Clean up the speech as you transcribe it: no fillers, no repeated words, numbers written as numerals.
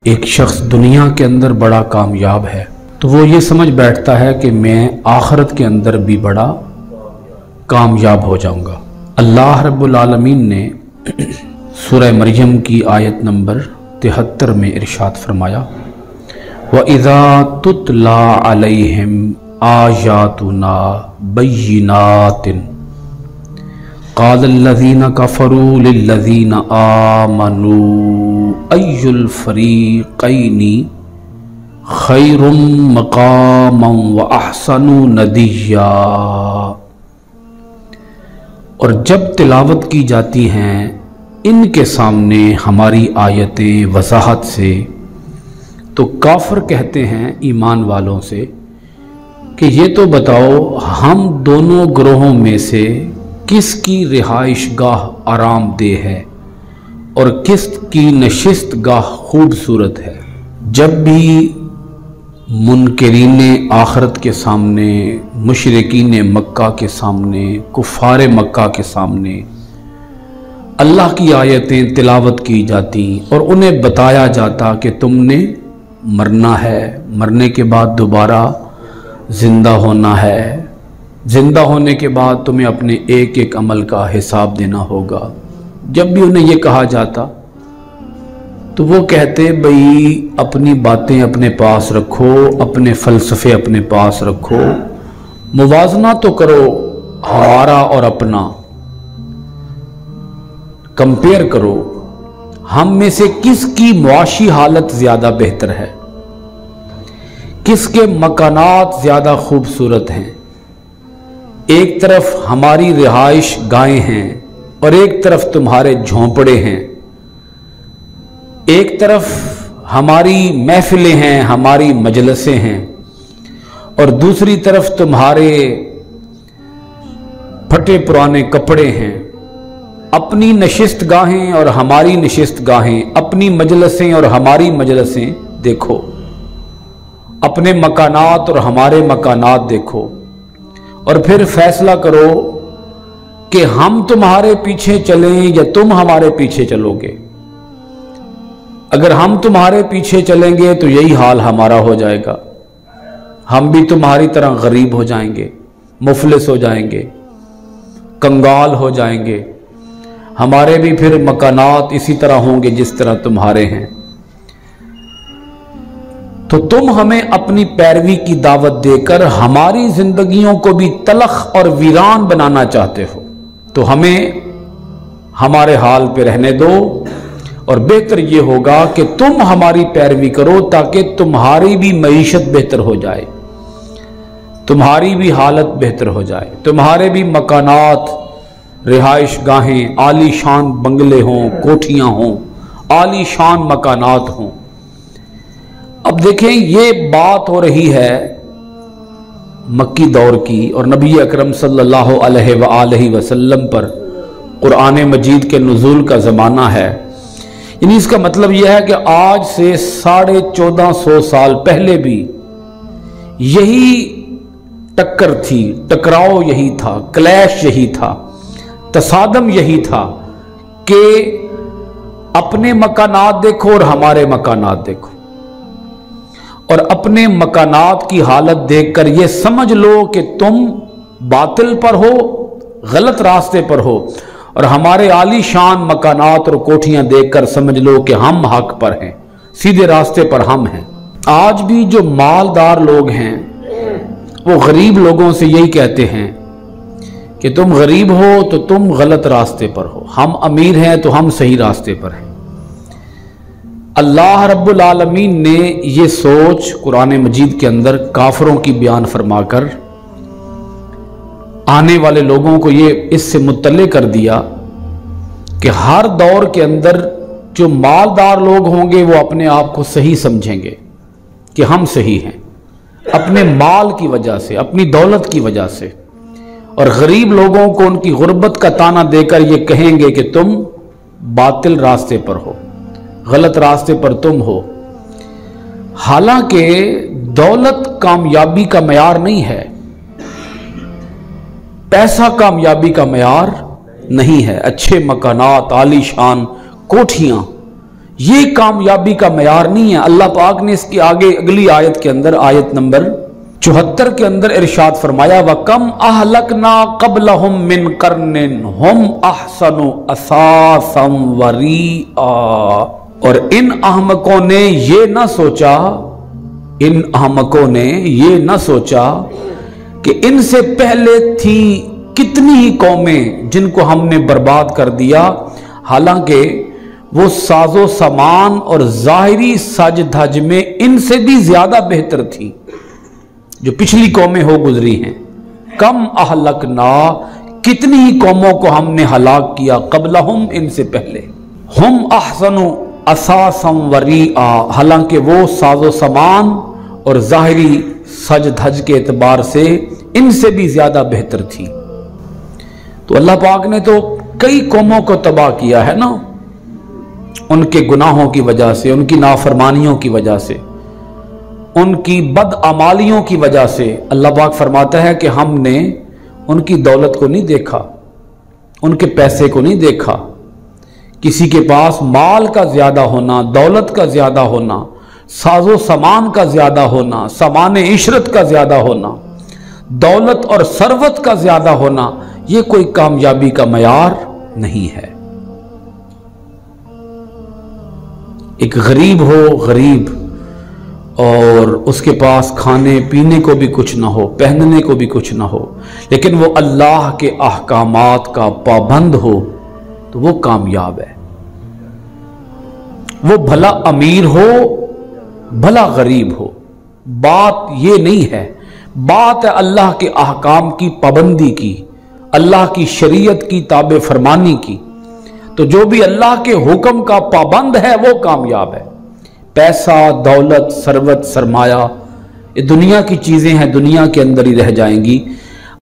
ایک شخص دنیا کے اندر بڑا کامیاب ہے تو وہ یہ سمجھ بیٹھتا ہے کہ میں آخرت کے اندر بھی بڑا کامیاب ہو جاؤں گا۔ اللہ رب العالمین نے سورہ مریم کی آیت نمبر 73 میں ارشاد فرمایا وَإِذَا تُتْلَى عَلَيْهِمْ آيَاتُنَا بَيِّنَاتٍ قَالَ الَّذِينَ كَفَرُوا لِلَّذِينَ آمَنُوا أَيُّ الْفَرِيقَيْنِ خَيْرٌ مَقَامًا وَأَحْسَنُ نَدِيًّا۔ اور جب تلاوت کی جاتی ہیں ان کے سامنے ہماری آیتیں وضاحت سے تو کافر کہتے ہیں ایمان والوں سے کہ یہ تو بتاؤ ہم دونوں گروہوں میں سے کس کی رہائش گاہ آرام دہ ہے اور کس کی نشست گاہ خوبصورت ہے۔ جب بھی منکرین آخرت کے سامنے، مشرکین مکہ کے سامنے، کفار مکہ کے سامنے اللہ کی آیتیں تلاوت کی جاتی اور انہیں بتایا جاتا کہ تم نے مرنا ہے، مرنے کے بعد دوبارہ زندہ ہونا ہے، زندہ ہونے کے بعد تمہیں اپنے ایک ایک عمل کا حساب دینا ہوگا، جب بھی انہیں یہ کہا جاتا تو وہ کہتے بھئی اپنی باتیں اپنے پاس رکھو، اپنے فلسفے اپنے پاس رکھو، موازنہ تو کرو ہمارا اور اپنا، کمپیئر کرو ہم میں سے کس کی معاشی حالت زیادہ بہتر ہے، کس کے مکانات زیادہ خوبصورت ہیں۔ ایک طرف ہماری رہائش گاہیں ہیں اور ایک طرف تمہارے جھونپڑے ہیں، ایک طرف ہماری محفلیں ہیں، ہماری مجلسیں ہیں، اور دوسری طرف تمہارے پھٹے پرانے کپڑے ہیں۔ اپنی نشست گاہیں اور ہماری نشست گاہیں، اپنی مجلسیں اور ہماری مجلسیں دیکھو، اپنے مکانات اور ہمارے مکانات دیکھو، اور پھر فیصلہ کرو کہ ہم تمہارے پیچھے چلیں یا تم ہمارے پیچھے چلو گے۔ اگر ہم تمہارے پیچھے چلیں گے تو یہی حال ہمارا ہو جائے گا، ہم بھی تمہاری طرح غریب ہو جائیں گے، مفلس ہو جائیں گے، کنگال ہو جائیں گے، ہمارے بھی پھر مکانات اسی طرح ہوں گے جس طرح تمہارے ہیں۔ تو تم ہمیں اپنی پیروی کی دعوت دے کر ہماری زندگیوں کو بھی تلخ اور ویران بنانا چاہتے ہو، تو ہمیں ہمارے حال پہ رہنے دو، اور بہتر یہ ہوگا کہ تم ہماری پیروی کرو تاکہ تمہاری بھی معیشت بہتر ہو جائے، تمہاری بھی حالت بہتر ہو جائے، تمہارے بھی مکانات، رہائش گاہیں، عالی شان بنگلے ہوں، کوٹھیاں ہوں، عالی شان مکانات ہوں۔ اب دیکھیں یہ بات ہو رہی ہے مکی دور کی، اور نبی اکرم صلی اللہ علیہ وآلہ وسلم پر قرآن مجید کے نزول کا زمانہ ہے، یعنی اس کا مطلب یہ ہے کہ آج سے 1450 سال پہلے بھی یہی ٹکر تھی، ٹکراؤ یہی تھا، کلیش یہی تھا، تصادم یہی تھا کہ اپنے مکانات دیکھو اور ہمارے مکانات دیکھو، اور اپنے مکانات کی حالت دیکھ کر یہ سمجھ لو کہ تم باطل پر ہو، غلط راستے پر ہو، اور ہمارے عالی شان مکانات اور کوٹھیاں دیکھ کر سمجھ لو کہ ہم حق پر ہیں، سیدھے راستے پر ہم ہیں۔ آج بھی جو مالدار لوگ ہیں وہ غریب لوگوں سے یہی کہتے ہیں کہ تم غریب ہو تو تم غلط راستے پر ہو، ہم امیر ہیں تو ہم صحیح راستے پر ہیں۔ اللہ رب العالمین نے یہ سوچ قرآن مجید کے اندر کافروں کی بیان فرما کر آنے والے لوگوں کو یہ اس سے مطلع کر دیا کہ ہر دور کے اندر جو مالدار لوگ ہوں گے وہ اپنے آپ کو صحیح سمجھیں گے کہ ہم صحیح ہیں اپنے مال کی وجہ سے، اپنی دولت کی وجہ سے، اور غریب لوگوں کو ان کی غربت کا تانا دے کر یہ کہیں گے کہ تم باطل راستے پر ہو، غلط راستے پر تم ہو۔ حالانکہ دولت کامیابی کا معیار نہیں ہے، پیسہ کامیابی کا معیار نہیں ہے، اچھے مکانات، عالی شان کوٹھیاں یہ کامیابی کا معیار نہیں ہے۔ اللہ پاک نے اس کی آگے اگلی آیت کے اندر، آیت نمبر 74 کے اندر ارشاد فرمایا وَكَمْ أَهْلَكْنَا قَبْلَهُمْ مِنْ قَرْنٍ هُمْ أَحْسَنُ أَثَاثًا وَرِيئًا، اور ان احمقوں نے یہ نہ سوچا کہ ان سے پہلے تھی کتنی ہی قومیں جن کو ہم نے برباد کر دیا، حالانکہ وہ ساز و سامان اور ظاہری سج دھج میں ان سے بھی زیادہ بہتر تھی جو پچھلی قومیں ہو گزری ہیں۔ کم اہلکنا، کتنی ہی قوموں کو ہم نے ہلاک کیا، قبلہم، ان سے پہلے، ہم احسن اساسا ورئا، حالانکہ وہ ساز و سامان اور ظاہری سج دھج کے اعتبار سے ان سے بھی زیادہ بہتر تھی۔ تو اللہ پاک نے تو کئی قوموں کو تباہ کیا ہے نا، ان کے گناہوں کی وجہ سے، ان کی نافرمانیوں کی وجہ سے، ان کی بدعمالیوں کی وجہ سے۔ اللہ پاک فرماتا ہے کہ ہم نے ان کی دولت کو نہیں دیکھا، ان کے پیسے کو نہیں دیکھا، کسی کے پاس مال کا زیادہ ہونا، دولت کا زیادہ ہونا، ساز و سامان کا زیادہ ہونا، سامان عشرت کا زیادہ ہونا، دولت اور ثروت کا زیادہ ہونا، یہ کوئی کامیابی کا معیار نہیں ہے۔ ایک غریب ہو، غریب، اور اس کے پاس کھانے پینے کو بھی کچھ نہ ہو، پہننے کو بھی کچھ نہ ہو، لیکن وہ اللہ کے احکامات کا پابند ہو، تو وہ کامیاب ہے۔ وہ بھلا امیر ہو، بھلا غریب ہو، بات یہ نہیں ہے، بات ہے اللہ کے احکام کی پابندی کی، اللہ کی شریعت کی تابع فرمانی کی۔ تو جو بھی اللہ کے حکم کا پابند ہے وہ کامیاب ہے۔ پیسہ، دولت، ثروت، سرمایہ، یہ دنیا کی چیزیں ہیں، دنیا کے اندر ہی رہ جائیں گی۔